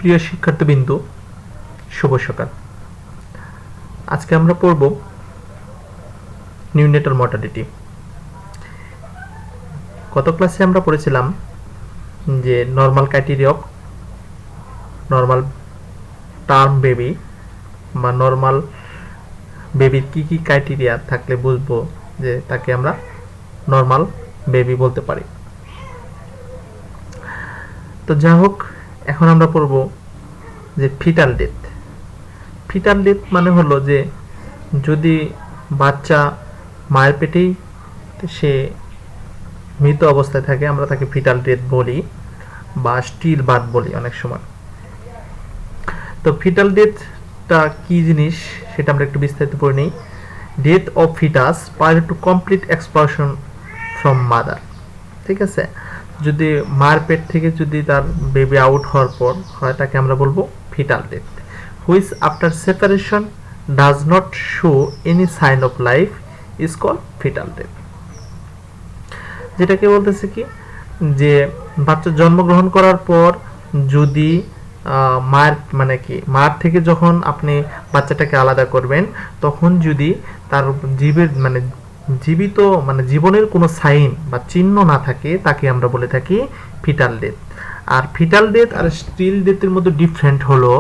প্রিয় শিক্ষার্থীবৃন্দ, শুভ সকাল। আজকে আমরা পড়ব নিউনেটাল মর্টালিটি। গত ক্লাসে আমরা পড়েছিলাম যে normal criteria of normal term baby বা নর্মাল বেবির কি কি ক্রাইটেরিয়া থাকলে বুঝবো যে তাকে আমরা নর্মাল বেবি বলতে পারি। তো যাই হোক, এখন আমরা পড়ব যে ফিটাল ডেথ। ফিটাল ডেথ মানে হলো যে যদি বাচ্চা মায়ের পেটেই সে মৃত অবস্থায় থাকে, আমরা তাকে ফিটাল ডেথ বলি বা স্টিল বার্থ বলি অনেক সময়। তো ফিটাল ডেথটা কি জিনিস সেটা আমরা একটু বিস্তারিত পড়ে নিই। Death of fetus prior to complete expulsion from mother. ঠিক আছে, যদি মার পেট থেকে যদি তার বেবি আউট হওয়ার পর হয় তাকে আমরা বলবো fetal death. Which after separation does not show any sign of life is called fetal death. যেটাকে বলতেছে কি, যে বাচ্চা জন্মগ্রহণ করার পর যদি মায়ের মানে কি মার থেকে যখন আপনি বাচ্চাটাকে আলাদা করবেন তখন যদি তার জীবিত মানে জীবনের কোনো সাইন বা চিহ্ন না থাকে তাকে আমরা বলে থাকি ফিটাল ডেথ। আর ফিটাল ডেথ আর স্টিল ডেথের মধ্যে ডিফারেন্ট হলো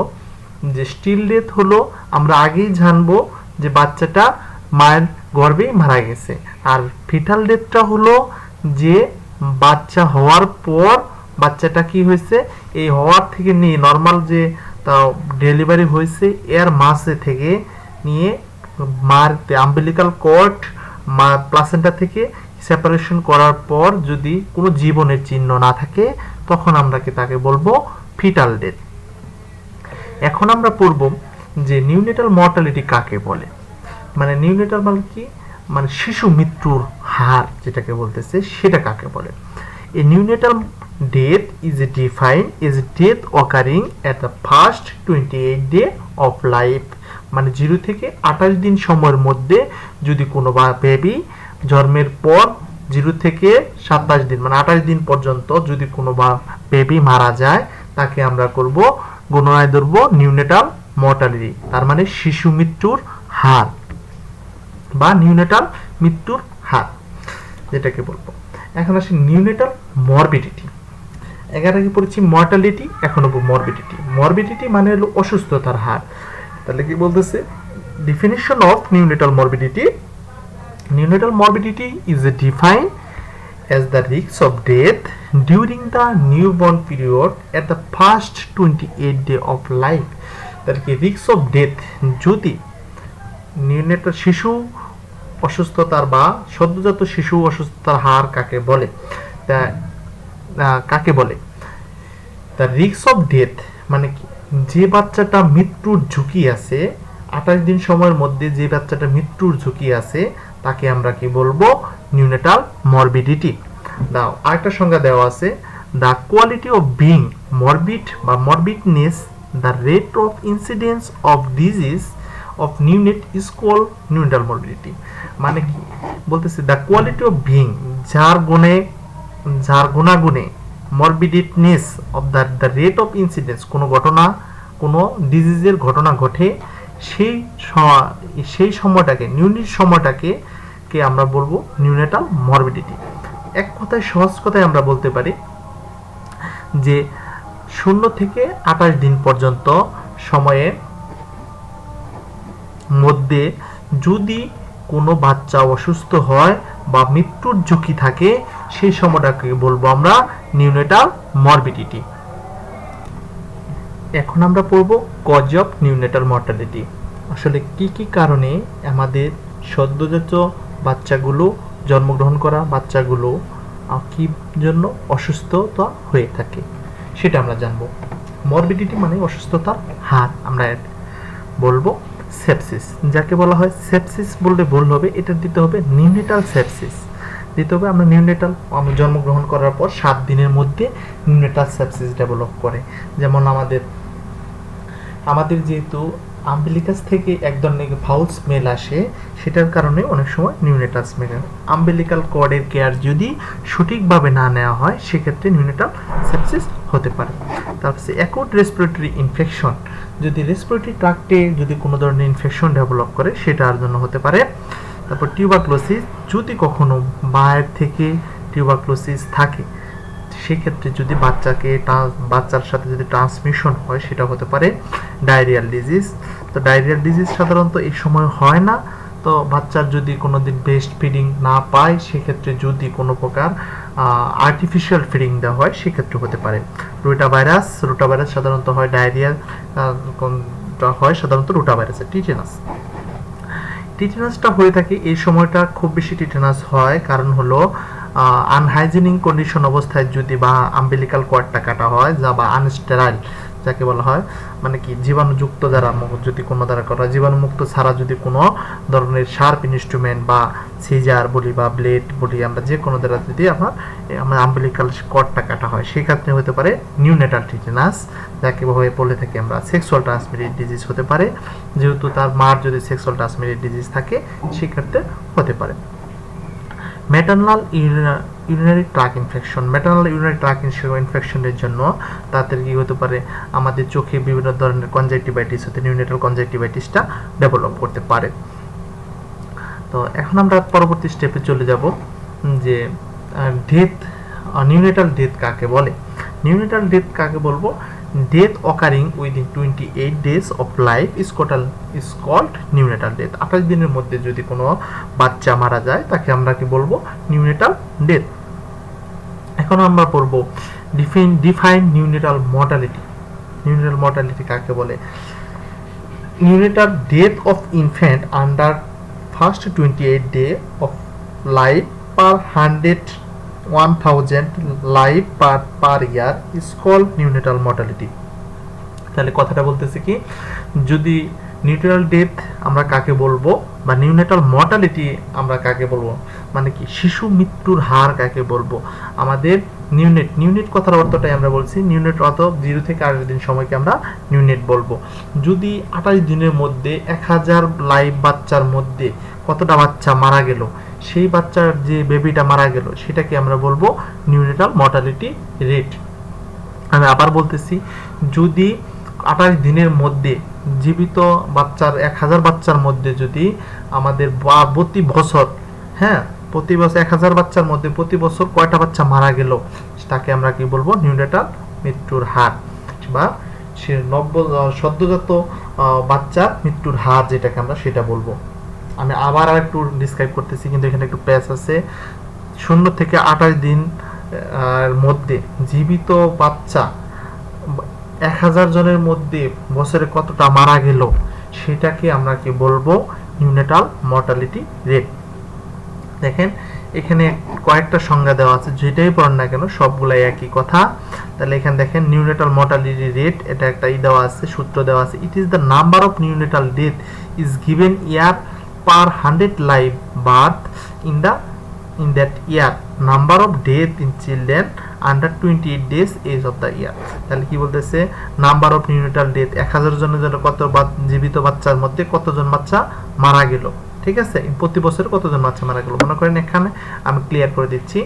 যে স্টিল ডেথ হলো আমরা আগেই জানবো যে বাচ্চাটা মায়ের গর্ভেই মারা গেছে, আর ফিটাল ডেথটা হলো যে বাচ্চা হওয়ার পর বাচ্চাটা কি হয়েছে, এই হওয়ার থেকে নিয়ে নর্মাল যে ডেলিভারি হয়েছে এর মাসে থেকে নিয়ে মার আম্বিলিকাল কর্ড মা প্লাসেন্টা থেকে সেপারেশন করার পর যদি কোনো জীবনের চিহ্ন না থাকে তখন আমরা তাকে বলবো ফিটাল ডেথ। এখন আমরা পড়ব যে নিউনেটাল মর্টালিটি কাকে বলে। মানে নিউনেটাল মানে কি, মানে শিশু মৃত্যুর হার যেটাকে বলতেছে সেটা কাকে বলে। এ neonatal death is defined as death occurring at the first 28 day of life। মানে 0 থেকে 28 দিন সময়ের মধ্যে যদি কোনো বেবি জন্মের পর 0 থেকে 27 দিন মানে 28 দিন পর্যন্ত যদি কোনো বেবি মারা যায় তাকে আমরা করব গণনায় ধরবো নিউনেটাল মর্টালিটি, তার মানে শিশু মৃত্যুর হার বা নিউনেটাল মৃত্যুর হার যেটাকে বলবো। এখন আসি নিউনেটাল মরবিডিটি। এর আগে পড়েছি মর্টালিটি, এখন হবো মরবিডিটি। মরবিডিটি মানে হলো অসুস্থতার হার। তাহলে কি বলতেছে, definition of neonatal morbidity. Neonatal morbidity is defined as the risk of death during the newborn period at the first 28 day of life। তাহলে কি risk of death, যদি নিউনেটাল শিশু অসুস্থতার বা সদ্যজাত শিশু অসুস্থতার হার কাকে বলে, তা কাকে বলে তা রিস্ক অফ ডেথ মানে কি, যে বাচ্চাটা মৃত্যুর ঝুঁকি আছে 28 দিন সময়ের মধ্যে যে বাচ্চাটা মৃত্যুর ঝুঁকি আছে তাকে আমরা কি বলবো নিউনেটাল মরবিডিটি। দাও আরেকটা সংজ্ঞা দেওয়া আছে, the quality of being morbid বা morbidness, the rate of incidence of disease of neonate is called neonatal morbidity. মানে কি বলতেছে, দ্য কোয়ালিটি অফ বিং যার গুণাগুণে morbidness of the rate of incidence কোনো ঘটনা কোনো ডিজিজের ঘটনা ঘটে সেই সময়টাকে সময়টাকে আমরা বলবো নিউনেটাল মরবিডিটি। এক কথায় সহজ কথায় আমরা বলতে পারি যে 0 থেকে 28 দিন পর্যন্ত সময়ের মধ্যে যদি কোনো বাচ্চা অসুস্থ হয় বা মৃত্যুর ঝুঁকি থাকে সেই সময়টাকে বলবো আমরা নিউনেটাল মরবিডিটি। এখন আমরা পড়বো কজ অফ নিউনেটাল মর্টালিটি। আসলে কি কি কারণে আমাদের সদ্যজাত বাচ্চাগুলো জন্মগ্রহণ করা বাচ্চাগুলো কি জন্য অসুস্থতা হয়ে থাকে সেটা আমরা জানবো। মরবিডিটি মানে অসুস্থতার হার। আমরা বলবো সেপসিস, যাকে বলা হয় সেপসিস বললে ভুল হবে, এটা দিতে হবে নিউনেটাল সেপসিস দিতে হবে। আমরা আমরা জন্মগ্রহণ করার পর 7 দিনের মধ্যে নিউনেটাল সেপসিস ডেভেলপ করে। যেমন আমাদের যেহেতু আম্বিলিকাস থেকে এক ধরনের ফাউল স্মেল আসে, সেটার কারণে অনেক সময় নিউনেটাল স্মেল। আম্বিলিকাল কর্ডের কেয়ার যদি সঠিকভাবে না নেওয়া হয় সেক্ষেত্রে নিউনেটাল সেপসিস হতে পারে। তারপর অ্যাকুট রেসপিরেটরি ইনফেকশন, যদি রেসপিরেটরি ট্র্যাক্টে যদি কোনো ধরনের ইনফেকশন ডেভেলপ করে সেটার জন্য হতে পারে। তারপর টিউবারক্লোসিস, যদি কখনো মায়ের থেকে টিউবারক্লোসিস থাকে সেক্ষেত্রে যদি বাচ্চার সাথে যদি ট্রান্সমিশন হয় সেটা হতে পারে ডায়রিয়াল ডিজিজ। তো ডায়রিয়াল ডিজিজ সাধারণত এই সময় হয় না, তো বাচ্চার যদি কোনো দিন বেস্ট ফিডিং না পায় সেক্ষেত্রে যদি কোনো প্রকার আর্টিফিশিয়াল ফিডিং দেওয়া হয় সেক্ষেত্রে হতে পারে। রোটাভাইরাস সাধারণত হয় ডায়রিয়া হয় সাধারণত রোটাভাইরাসের। টিটেনাসটা হয়ে থাকে এই সময়টা খুব বেশি টিটেনাস হয় কারণ হলো আনহাইজেনিক কন্ডিশন অবস্থায় যদি বা আম্বিলিকাল কর্ডটা কাটা হয় যা বা আনস্টেরাইল যাকে বলা হয়, মানে কি জীবাণুযুক্ত দ্বারা যদি কোনো দ্বারা করা জীবাণুমুক্ত ছাড়া যদি কোনো ধরনের শার্প ইনস্ট্রুমেন্ট বা সিজার বলি বা ব্লেড বলি আমরা যে কোনো দ্বারা যদি আমার আম্বিলিকাল কর্ডটা কাটা হয় সেক্ষেত্রে হতে পারে নিউনেটাল টিটেনাস, যাকে বলে থাকি আমরা সেক্সুয়াল ট্রান্সমিটেড ডিজিজ হতে পারে, যেহেতু তার মার যদি সেক্সুয়াল ট্রান্সমিটেড ডিজিজ থাকে সেক্ষেত্রে হতে পারে। ম্যাটারনাল ইউরিনারি ট্র্যাক্ট ইনফেকশনের জন্য তাদের কি হতে পারে আমাদের চোখে বিভিন্ন ধরনের কনজাংটিভাইটিস হতে নিউনেটাল কনজাংটিভাইটিসটা ডেভেলপ করতে পারে। তো এখন আমরা পরবর্তী স্টেপে চলে যাব যে নিউনেটাল ডেথ কাকে বলে। নিউনেটাল ডেথ কাকে বলবো? Death occurring within 28 days of life is called neonatal death। 28 দিনের মধ্যে যদি কোনো বাচ্চা মারা যায় তাকে আমরা কি বলবো? Neonatal death. এখন আমরা পড়বো define neonatal mortality. Neonatal mortality কাকে বলে? Neonatal death of infant under first 28 day of life per 1000 life per year is called neonatal mortality. তাহলে কথাটা বলতেছে কি, যদি নিউনেটাল ডেথ আমরা কাকে বলবো বা নিউনেটাল মর্টালিটি আমরা কাকে বলবো, মানে কি শিশু মৃত্যুর হার কাকে বলবো? আমাদের নিউনেট কথার অর্থটাই আমরা বলছি। নিউনেট অর্থ 0 থেকে 28 দিন সময়কে আমরা নিউনেট বলবো। যদি 28 দিনের মধ্যে 1000 লাইভ বাচ্চার মধ্যে কতটা বাচ্চা মারা গেল, সেই বাচ্চার যে বেবিটা মারা গেল সেটাকে আমরা বলবো নিউনেটাল মর্টালিটি রেট। আমি আবার বলতেছি, যদি 28 দিনের মধ্যে জীবিত বাচ্চার 1000 বাচ্চার মধ্যে যদি আমাদের প্রতি বছর প্রতি বছর 1000 বাচ্চার মধ্যে প্রতি বছর কয়টা বাচ্চা মারা গেল তাকে আমরা কি বলবো? নিউনেটাল মৃত্যুর হার বা সদ্যজাত বাচ্চার মৃত্যুর হার যেটাকে আমরা সেটা বলবো। আমি আবার একটু ডিসক্রাইব করতেছি, কিন্তু এখানে একটু প্যাচ আছে। 0 থেকে 28 দিন মধ্যে জীবিত বাচ্চা 1000 জনের মধ্যে বছরে কতটা মারা গেল সেটাকে আমরা কি বলবো? Neonatal mortality rate. দেখেন এখানে কয়েকটা সংজ্ঞা দেওয়া আছে, যেটাই পড়েন না কেন সবগুলাই একই কথা। তাহলে এখানে দেখেন নিউনেটাল মর্টালিটি রেট, এটা একটা দেওয়া আছে, সূত্র দেওয়া আছে। It is the number of neonatal death is given year per 100 live birth in that year, number of death in children under 28 days age of the year। তাহলে কি বলতেছে? নাম্বার অফ নিউনেটাল ডেথ 1000 জনের জন্য কত জীবিত বাচ্চার মধ্যে কতজন বাচ্চা মারা গেল, ঠিক আছে? প্রতি বছর কতজন বাচ্চা মারা গেল। মনে করেন এখানে আমি ক্লিয়ার করে দিচ্ছি,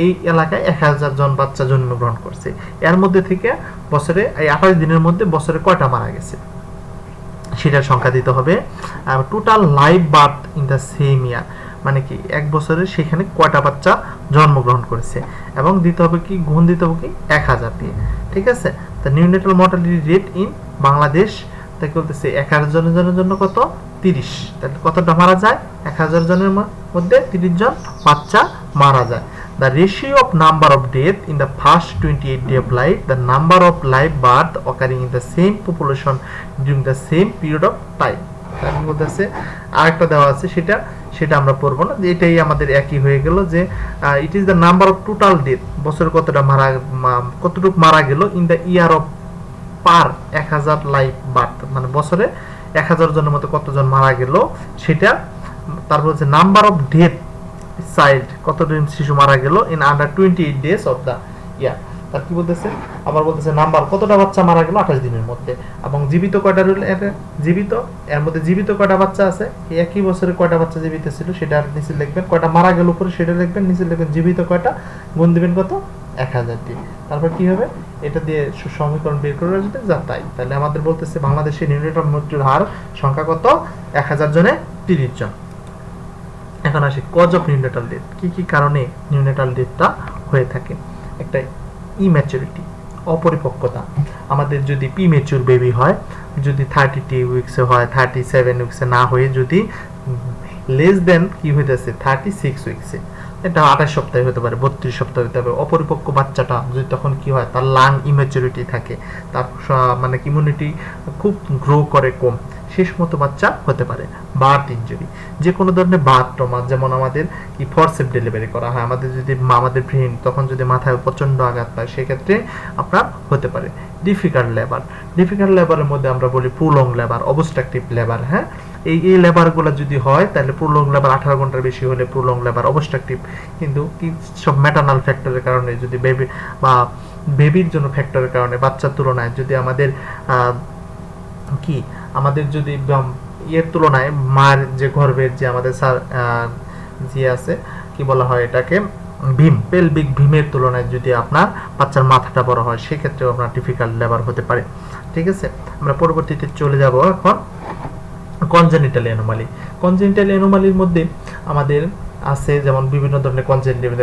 এই এলাকায় 1000 জন বাচ্চা জন্মগ্রহণ করছে, এর মধ্যে থেকে বছরে এই 28 দিনের মধ্যে বছরে কয়টা মারা গেছে সেটার সংখ্যা দিতে হবে। Total live birth in the same ইয়ার, মানে কি এক বছরে সেখানে কয়টা বাচ্চা জন্মগ্রহণ করেছে, এবং দিতে হবে কি গুণ দিতে হবে কি 1000 দিয়ে, ঠিক আছে? তো neonatal mortality rate in Bangladesh তাকে বলতেছে 1000 জনের জন্য কত? 30। তাহলে কতটা মারা যায়? 1000 জনের মধ্যে 30 জন বাচ্চা মারা যায়। The ratio of number of death in the first 28 day of life, the number of live birth occurring in the same population during the same period of time। তার মধ্যে আছে আরেকটা দেওয়া আছে, সেটা আমরা পড়বো না, এটাই আমাদের একই হয়ে গেল যে it is the number of total death, বছরে কতটুকু মারা গেল in the year of per 1000 live birth, মানে বছরে 1000 জনের মধ্যে কতজন মারা গেল সেটা। তারপর হচ্ছে নাম্বার অফ ডেথ চাইল্ড, কতজন শিশু মারা গেল in under 28 days of the year। তার কি বলতেছে? আবার বলতেছে নাম্বার কতটা বাচ্চা মারা গেল 28 দিনের মধ্যে, এবং জীবিত কয়টা রইল জীবিত, এর মধ্যে জীবিত কয়টা বাচ্চা আছে, একই বছরে কয়টা বাচ্চা জীবিত ছিল সেটা নিচে লিখবেন, কয়টা মারা গেল উপরে সেটা লিখবেন, নিচে লিখবেন জীবিত কয়টা, গুণ দিবেন কত 1000 দিয়ে। তারপর কি হবে, এটা দিয়ে সমীকরণ বের করে আসবে যা তাই। তাহলে আমাদের বলতেছে বাংলাদেশে নিউনেটাল মৃত্যুর হার সংখ্যা কত, 1000 জনে 30 জন। এখন আসি কজ অফ নিউনেটাল ডেথ, কি কি কারণে নিউনেটাল ডেথটা হয়ে থাকে। একটা ইম্যাচুরিটি, অপরিপক্কতা। আমাদের যদি প্রিমেচুর বেবি হয়, যদি 32 উইকসে হয়, 37 উইকসে না হয়ে যদি লেস দেন কি হইতেছে 36 উইকসে, এটা 28 সপ্তাহে হতে পারে, 32 সপ্তাহে হতে পারে। অপরিপক্ক বাচ্চাটা যদি তখন কি হয়, তার লাং ইম্যাচুরিটি থাকে, তার মানে ইমিউনিটি খুব গ্রো করে কম, শেষ মতো বাচ্চা হতে পারে। বার্থ ইনজুরি, যে কোনো ধরনের বার্থ ট্রমা, যেমন আমাদের কি ফরসেপ ডেলিভারি করা হয়, আমাদের যদি আমাদের ব্রেন তখন যদি মাথায় প্রচন্ড আঘাত পায়, সেক্ষেত্রে আপনার হতে পারে। ডিফিকাল্ট লেবার, ডিফিকাল্ট লেবারের মধ্যে আমরা বলি প্রোলং লেবার, অবস্ট্রাকটিভ লেবার। হ্যাঁ, এই লেবারগুলো যদি হয় তাহলে প্রোলং লেবার 18 ঘন্টার বেশি হলে প্রোলং লেবার অবস্ট্রাকটিভ। কিন্তু কি সব ম্যাটারনাল ফ্যাক্টরের কারণে, যদি বেবি বা বেবির জন্য ফ্যাক্টরের কারণে, বাচ্চার তুলনায় যদি আমাদের কি আমাদের যদি ইয়ের তুলনায় মার যে গর্ভের যে আমাদের যে আছে কি বলা হয় এটাকে, ভীম, পেলভিক ভীমের তুলনায় যদি আপনার বাচ্চার মাথাটা বড় হয়, সেক্ষেত্রেও আপনার ডিফিকাল্ট লেবার হতে পারে। ঠিক আছে, আমরা পরবর্তীতে চলে যাব এখন কনজেনিটাল অ্যানোমালি। কনজেনিটাল অ্যানোমালির মধ্যে আমাদের আছে যেমন বিভিন্ন ধরনের কনজেনিটাল,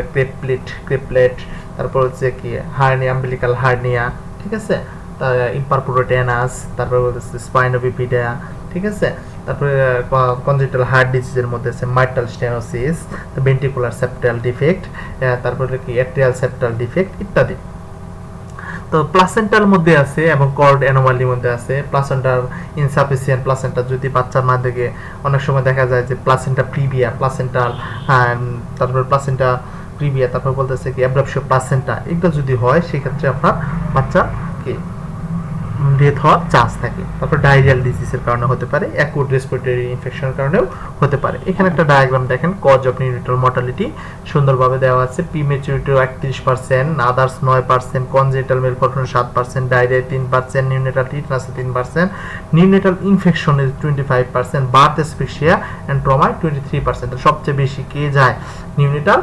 ক্রেপলেট, তারপর হচ্ছে কি হার্নিয়া, আম্বিলিকাল হার্নিয়া, ঠিক আছে, ইম্পারপুরোটেনাস, তারপর হচ্ছে স্পাইনোবিপিডিয়া, ঠিক আছে। তারপরে কনজেনিটাল হার্ট ডিজিজের মধ্যে আছে mitral stenosis, ventricular septal defect, তারপরে কি অ্যাট্রিয়াল সেপ্টাল ডিফেক্ট ইত্যাদি। তো প্লাসেন্টার মধ্যে আছে এবং কর্ড অ্যানোমালির মধ্যে আছে প্লাসেন্টার ইনসাফিসিয়েন্ট প্লাসেন্টা, যদি বাচ্চার মা থেকে অনেক সময় দেখা যায় যে প্লাসেন্টা প্রিভিয়া, প্লাসেন্টাল, তারপর প্লাসেন্টা প্রিভিয়া, তারপর বলতেছে কি অ্যাব্রাপশন প্লাসেন্টা, এগুলো যদি হয় সেক্ষেত্রে আপনার বাচ্চা কি ডেথ হওয়ার চান্স থাকে। তারপর ডায়রিয়াল ডিজিজের কারণে হতে পারে, অ্যাকুট রেসপিরেটরি ইনফেকশনের কারণেও হতে পারে। এখানে একটা ডায়াগ্রাম দেখেন, কজ অফ নিউনেটাল মর্টালিটি সুন্দরভাবে দেওয়া আছে। Prematurity 31%, others 9%, congenital malformation 7%, diarrhoea 3%, neonatal tetanus 3%, neonatal infection 25%, birth asphyxia and trauma 23%। সবচেয়ে বেশি কে যায়, নিউনেটাল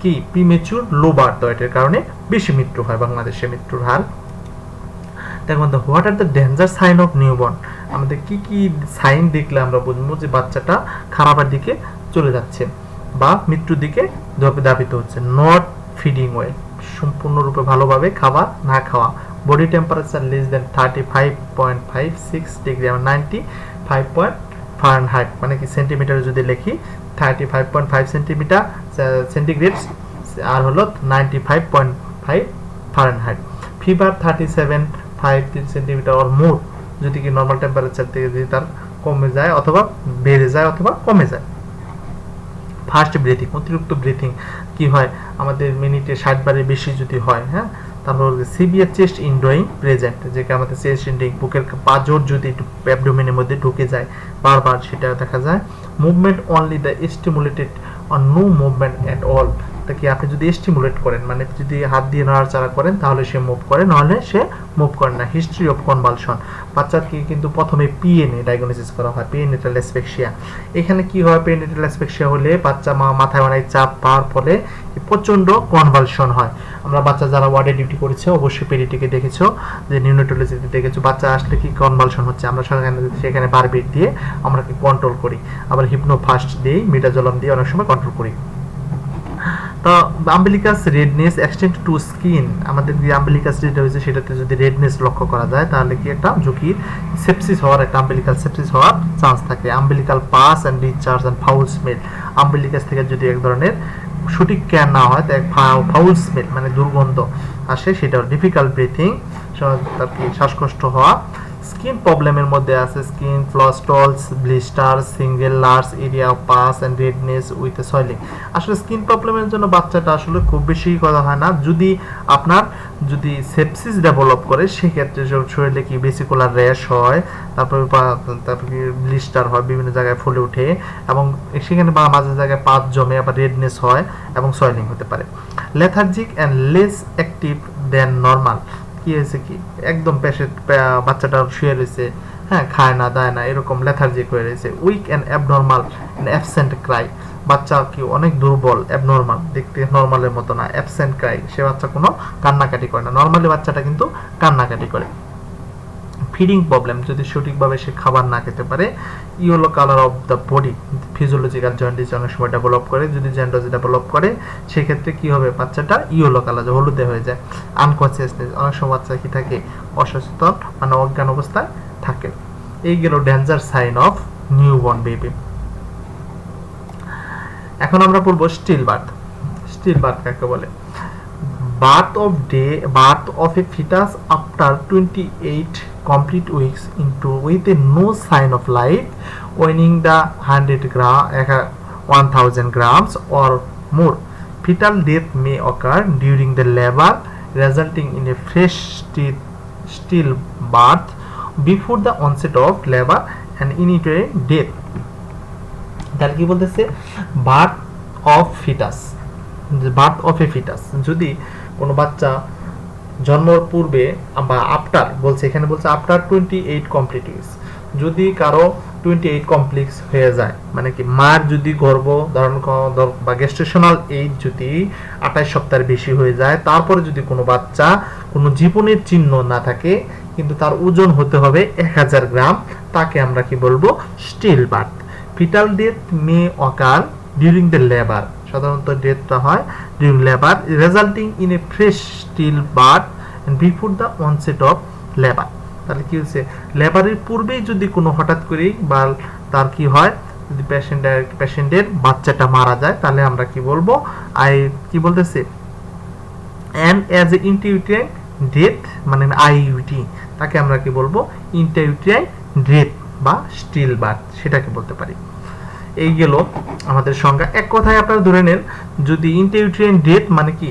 কি প্রিমেচুর লো বার্থ ওয়েটের কারণে বেশি মৃত্যু হয় বাংলাদেশে, মৃত্যুর হার। দেখুন, what are the danger sign of newborn, আমাদের কি কি সাইন দেখলে আমরা বুঝবো যে বাচ্চাটা খারাপের দিকে চলে যাচ্ছে বা মৃত্যুর দিকে ধাবিত হচ্ছে। নট ফিডিং ওয়েল, সম্পূর্ণরূপে ভালোভাবে খাবার না খাওয়া। Body temperature less than 35.56 degree, 95 Fahrenheit, মানে কি সেন্টিমিটারে যদি লিখি 35.5 সেন্টিমিটার সেন্টিগ্রেড আর হলো 95.5 Fahrenheit. Fever 37.5 centimetre or more, যদি কি নর্মাল টেম্পারেচার থেকে যদি তার কমে যায় অথবা বেড়ে যায় অথবা কমে যায়। ফার্স্ট ব্রিথিং, অতিরিক্ত ব্রিথিং কি হয় আমাদের মিনিটে 60 বারের বেশি যদি হয়। হ্যাঁ, তারপর সিভিয়ার চেস্ট ইনড্রয়িং প্রেজেন্ট, যেটা আমাদের চেস্ট ইনড্রয়িং, বুকের পাঁজর যদি অ্যাবডোমেনের মধ্যে ঢুকে যায় বারবার, সেটা দেখা যায়। Movement only the stimulated or no movement at all, তাকে আপনি যদি স্টিমুলেট করেন, মানে যদি হাত দিয়ে নাড়াচাড়া করেন তাহলে সে মুভ করে, নাহলে সে মুভ করে না। হিস্ট্রি অফ কনভালশন, বাচ্চাকে কিন্তু প্রথমে পিএনএ ডায়াগনোসিস করা হয়, পেরিনেটাল অ্যাসফিক্সিয়া। এখানে কি হয়, পেরিনেটাল অ্যাসফিক্সিয়া হলে বাচ্চা মাথায় অনেক চাপ পাওয়ার ফলে প্রচন্ড কনভালশন হয়। আমরা বাচ্চা যারা ওয়ার্ডে ডিউটি করেছে অবশ্যই পেরিটিকে দেখেছো, যে নিউনেটোলজিতে দেখেছো, বাচ্চা আসলে কি কনভালশন হচ্ছে, আমরা সেখানে বারবিট দিয়ে আমরা কি কন্ট্রোল করি, আবার হিপনোফাস্ট দিই, মিডাজোলাম দিয়ে অনেক সময় কন্ট্রোল করি। তো umbilicus redness extend to skin, আমাদের যে আম্বিলিকাস যেটা হয়েছে সেটাতে যদি রেডনেস লক্ষ্য করা যায় তাহলে কি একটা ঝুঁকি সেপসিস হওয়ার, একটা আম্বিলিকাল সেপসিস হওয়ার চান্স থাকে। Umbilical pass and discharge and foul smell, umbilicus থেকে যদি এক ধরনের সঠিক কেয়ার না হয় তাই ফাউল স্মেল মানে দুর্গন্ধ আসে, সেটা ডিফিকাল্ট ব্রিথিং, তার কি শ্বাসকষ্ট হওয়া। স্কিন প্রবলেমের মধ্যে আছে skin pustules, blister, single large area of pus and redness with swelling. আসলে স্কিন প্রবলেমের জন্য বাচ্চাটা আসলে খুব বেশি কথা হয় না, যদি আপনার যদি সেপসিস ডেভেলপ করে সেক্ষেত্রে শরীরে কি ভেসিকুলার র্যাশ হয়, তারপরে ব্লিস্টার হয়, বিভিন্ন জায়গায় ফুলে ওঠে এবং সেখানে বা মাঝে জায়গায় পাত জমে, আবার রেডনেস হয় এবং সয়েলিং হতে পারে। Lethargic and less active than normal, কি হয়েছে, কি একদম বাচ্চাটা শুয়ে রয়েছে, হ্যাঁ, খায় না দায় না, এরকম লেথার্জিক হয়ে রয়েছে, weak and abnormal and absent cry, বাচ্চা কি অনেক দুর্বল, অ্যাবনর্মাল, দেখতে নর্মালের মতো না, অ্যাবসেন্ট ক্রাই, সে বাচ্চা কোনো কান্নাকাটি করে না, নর্মালি বাচ্চাটা কিন্তু কান্নাকাটি করে। ফিডিং প্রবলেম, যদি সঠিকভাবে সে খাবার না খেতে পারে। Yellow colour of the body, physiological jaundice অনেক সময় ডেভেলপ করে, যদি জন্ডিস ডেভেলপ করে সেক্ষেত্রে কি হবে, বাচ্চাটা ইয়েলো কালার, হলুদে হয়ে যায়। আনকনসিয়াসনেস, অনেক সময় বাচ্চা কি থাকে, অসচেতন, মানে অজ্ঞান অবস্থায় থাকে। এই গেল danger sign of newborn baby. এখন আমরা বলবো স্টিল বার্থ। স্টিল বার্থ কাকে বলে? Birth of a fetus after 28 complete weeks with no sign of life, weighing the 1000 grams or more. Fetal death may occur during the labor, resulting in a fresh stillbirth before the onset of labor and initial death. তাহলে কি বলতেছে? Birth of fetus, birth of a fetus, যদি কোনো বাচ্চা জন্মের পূর্বে বা after বলছে, এখানে বলছে আফটার 28 কমপ্লিট উইকস, যদি কারো 28 কমপ্লিক্স হয়ে যায়, মানে কি মার যদি গর্ভ ধারণ বা গেস্টেশনাল এজ যদি 28 সপ্তাহের বেশি হয়ে যায়, তারপরে যদি কোনো বাচ্চা কোনো জীবনের চিহ্ন না থাকে কিন্তু তার ওজন হতে হবে 1000 গ্রাম, তাকে আমরা কি বলবো? Still birth. Fetal death may occur during the labour, সাধারণত ডেথটা হয় during labour, resulting in a fresh still birth and before the onset of labour. তাহলে কি হচ্ছে, লেবারের পূর্বেই যদি কোনো হঠাৎ করে বা তার কি হয়, যদি পেশেন্টের বাচ্চাটা মারা যায়, তাহলে আমরা কি বলবো? কি বলতেছে, অ্যান্ড অ্যাজ এ ইন্টারইউটেরাইন ডেথ, মানে আইইউটি, তাকে আমরা কি বলবো? ইন্টারইউটেরাইন ডেথ বা স্টিল বার্থ, সেটাকে বলতে পারি। এই গেল আমাদের সংজ্ঞা। এক কথায় আপনারা ধরে নেন, যদি ইন্টারইউটেরাইন ডেথ মানে কি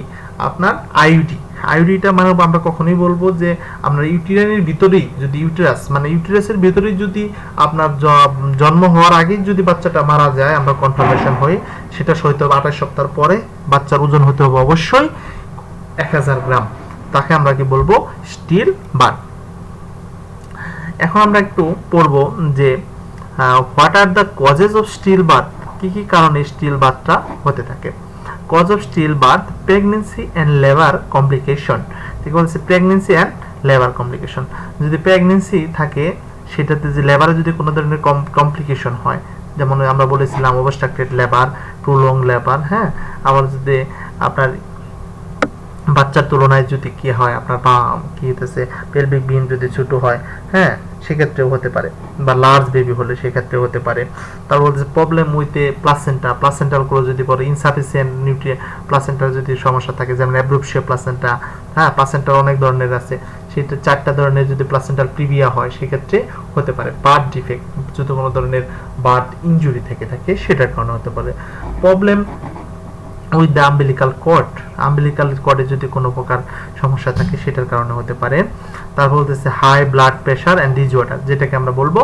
আপনার আইইউটি, আইইউটিটা মানে আমরা কখনোই বলবো যে আমরা ইউটেরাইনের ভিতরেই, যদি ইউটেরাস মানে ইউটেরাসের ভিতরেই যদি আপনার জন্ম হওয়ার আগেই যদি বাচ্চাটা মারা যায়, আমরা কনফার্মেশন হই, সেটা হয়তো 28 সপ্তাহ পরে বাচ্চার ওজন হতে হবে অবশ্যই 1000 গ্রাম, তাকে আমরা কি বলবো? Still birth. এখন আমরা একটু পড়বো যে what are the causes of still birth, কি কি কারণে স্টিল বার্থটা হতে থাকে। Cause of still birth, pregnancy and labour complication, ঠিক বলছে, প্রেগনেন্সি অ্যান্ড লেবার কমপ্লিকেশন। যদি প্রেগনেন্সি থাকে, সেটাতে যে লেবারে যদি কোনো ধরনের কমপ্লিকেশন হয়, যেমন আমরা বলেছিলাম অবস্ট্রাক্টেড লেবার, প্রলং লেবার, হ্যাঁ, আবার যদি আপনার বাচ্চার তুলনায় যদি কি হয়, আপনার কি হতেছে, পেলভিক বিন যদি ছোট হয়, হ্যাঁ, সেক্ষেত্রেও হতে পারে, বা লার্জ বেবি হলে সেক্ষেত্রেও হতে পারে। তারপর যে প্রবলেম উইথ প্লাসেন্টা, প্লাসেন্টাল গুলো যদি পরে ইনসাফিসিয়েন্ট নিউট্রিয়েন্ট, প্লাসেন্টার যদি সমস্যা থাকে, যেমন অ্যাব্রুপশিয়া প্লাসেন্টা, হ্যাঁ, প্লাসেন্টার অনেক ধরনের আছে, সেটা 4টা ধরনের যদি প্লাসেন্টাল প্রিভিয়া হয় সেক্ষেত্রে হতে পারে। বার্থ ডিফেক্ট, যদি কোনো ধরনের বার্থ ইনজুরি থেকে থাকে সেটার কারণে হতে পারে। Problem with the umbilical cord, umbilical কর্ডে যদি কোনো প্রকার সমস্যা থাকে সেটার কারণে হতে পারে। তারপর হচ্ছে high blood pressure and disorder, যেটাকে আমরা বলবো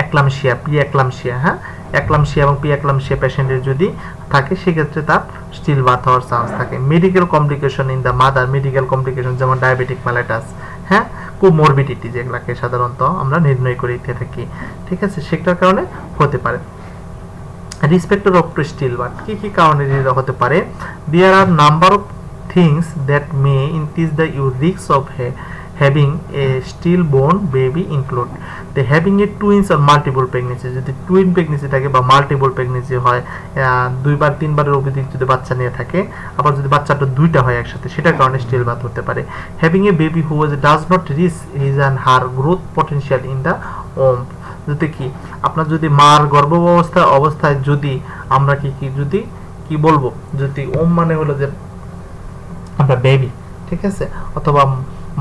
একলামশিয়া, পি একলামশিয়া, হ্যাঁ, একলামশিয়া এবং পি একলামশিয়া পেশেন্টের যদি থাকে সেক্ষেত্রে তার স্টিল বার্থ হওয়ার চান্স থাকে। Medical complication in the mother, medical complication যেমন ডায়াবেটিক মেলাইটাস, হ্যাঁ, কোমরবিডিটি, যেগুলাকে সাধারণত আমরা নির্ণয় করে থাকি, ঠিক আছে, সেটার কারণে হতে পারে। রিসপেক্টর অফ স্টিল বার্থ, কি কি কারণে হতে পারে? There are number of things that may increase the risk of having a stillborn baby include the having a twins or multiple pregnancy, যদি টুইন প্রেগনেন্সি থাকে বা মাল্টিপল প্রেগনেন্সি হয়, 2বার 3বারের অধিক যদি বাচ্চা নিয়ে থাকে, আবার যদি বাচ্চাটা 2টা হয় একসাথে, সেটার কারণে স্টিল বার্থ হতে পারে। having a baby who does not reach his and her growth potential in the womb, যদি কি আপনার যদি মার অবস্থায় যদি আমরা যদি কি বলবো, যদি ওম মানে হলো যে আমরা বেবি, ঠিক আছে, অথবা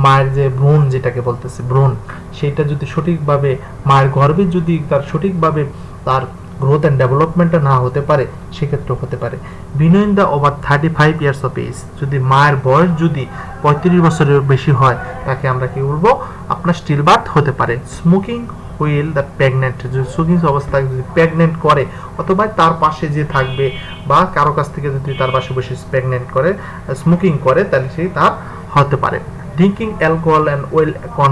মায়ের যে ভ্রূণ, যেটাকে বলতেছে ভ্রূণ, সেটা যদি সঠিকভাবে মায়ের গর্ভে যদি তার সঠিকভাবে তার গ্রোথ অ্যান্ড ডেভেলপমেন্টটা না হতে পারে সেক্ষেত্রেও হতে পারে। Being the over 35 years of age, যদি মায়ের বয়স যদি 35 বছরের বেশি হয়, তাকে আমরা কি বলবো? আপনার স্টিল বার্থ হতে পারে। স্মোকিং হুইল দ্য প্রেগনেন্ট, যদি স্মোকিং অবস্থায় যদি প্রেগনেন্ট করে, অথবা তার পাশে যে থাকবে বা কারো কাছ থেকে যদি তার পাশে বসে প্রেগনেন্ট করে, স্মোকিং করে, তাহলে সেই তার হতে পারে। ড্রিঙ্কিং অ্যালকোহল অ্যান্ড ওয়েল কন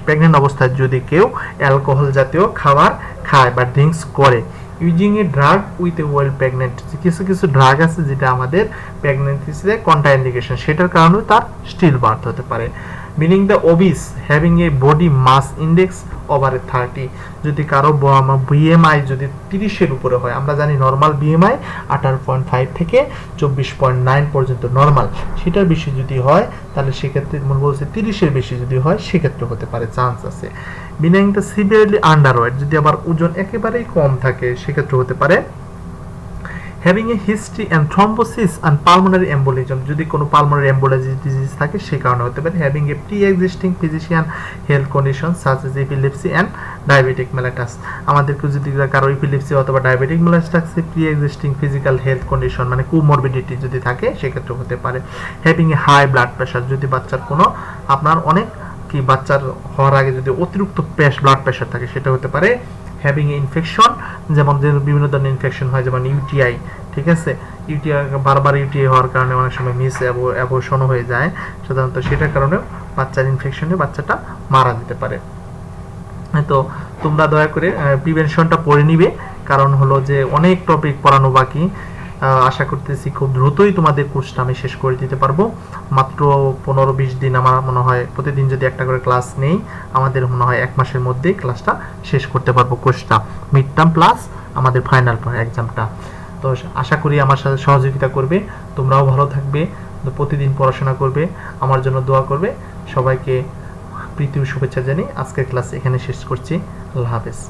প্রেগনেন্ট অবস্থায় যদি কেউ অ্যালকোহল জাতীয় খাবার খায় বা ড্রিঙ্কস করে। Using a drug with a well pregnant, কিছু কিছু ড্রাগ আছে যেটা আমাদের প্রেগনেন্সিতে কন্ট্রাইন্ডিকেশন, সেটার কারণে তার স্টিল বার্থ হতে পারে। Meaning the obese having a body mass index over 30, যদি কারো বিএমআই যদি 30-এর উপরে হয়, আমরা জানি নর্মাল বিএমআই 18.5 থেকে 24.9 পর্যন্ত নর্মাল, সেটার বেশি যদি হয় তাহলে সেক্ষেত্রে বলছে 30-এর বেশি যদি হয় সেক্ষেত্রে হতে পারে, চান্স আছে। মিনিং দ্য সিভিয়ারলি আন্ডারওয়েট, যদি আবার ওজন একেবারেই কম থাকে সেক্ষেত্রে হতে পারে। Having a history and thrombosis and pulmonary embolism, যদি কোনো পালমোনারি এম্বোলিক ডিজিজ থাকে সে কারণে হতে পারে। Having a pre existing physician health condition such as epilepsy and diabetic mellitus, আমাদেরকে যদি কারো এপিলেপসি অথবা diabetic mellitus pre existing physical health condition মানে কোমরবিডিটি যদি থাকে সেক্ষেত্রে হতে পারে। Having a high blood pressure, যদি বাচ্চার কোনো আপনার অনেক কি বাচ্চার হওয়ার আগে যদি অতিরিক্ত ব্লাড প্রেশার থাকে সেটা হতে পারে। হ্যাভিং এ ইনফেকশন, যেমন বিভিন্ন ধরনের ইনফেকশন হয়, যেমন ইউটিআই, ঠিক আছে, ইউটিআই বারবার ইউটিআই হওয়ার কারণে অনেক সময় মিস অ্যাবর্শন হয়ে যায় সাধারণত, সেটার কারণে বাচ্চার ইনফেকশনে বাচ্চাটা মারা যেতে পারে। তো তোমরা দয়া করে প্রিভেনশনটা পড়ে নিবে, কারণ হলো যে অনেক টপিক পড়ানো বাকি। আশা করতেছি খুব দ্রুতই তোমাদের কোর্সটা আমি শেষ করে দিতে পারবো। মাত্র 15-20 দিন, আমার মনে হয় প্রতিদিন যদি একটা করে ক্লাস নেই আমাদের মনে হয় 1 মাসের মধ্যেই ক্লাসটা শেষ করতে পারবো কোর্সটা, মিড টার্ম প্লাস আমাদের ফাইনাল এক্সামটা। তো আশা করি আমার সাথে সহযোগিতা করবে, তোমরাও ভালো থাকবে, প্রতিদিন পড়াশোনা করবে, আমার জন্য দোয়া করবে। সবাইকে প্রীতি ও শুভেচ্ছা জানিয়ে আজকের ক্লাস এখানে শেষ করছি। আল্লাহ হাফেজ।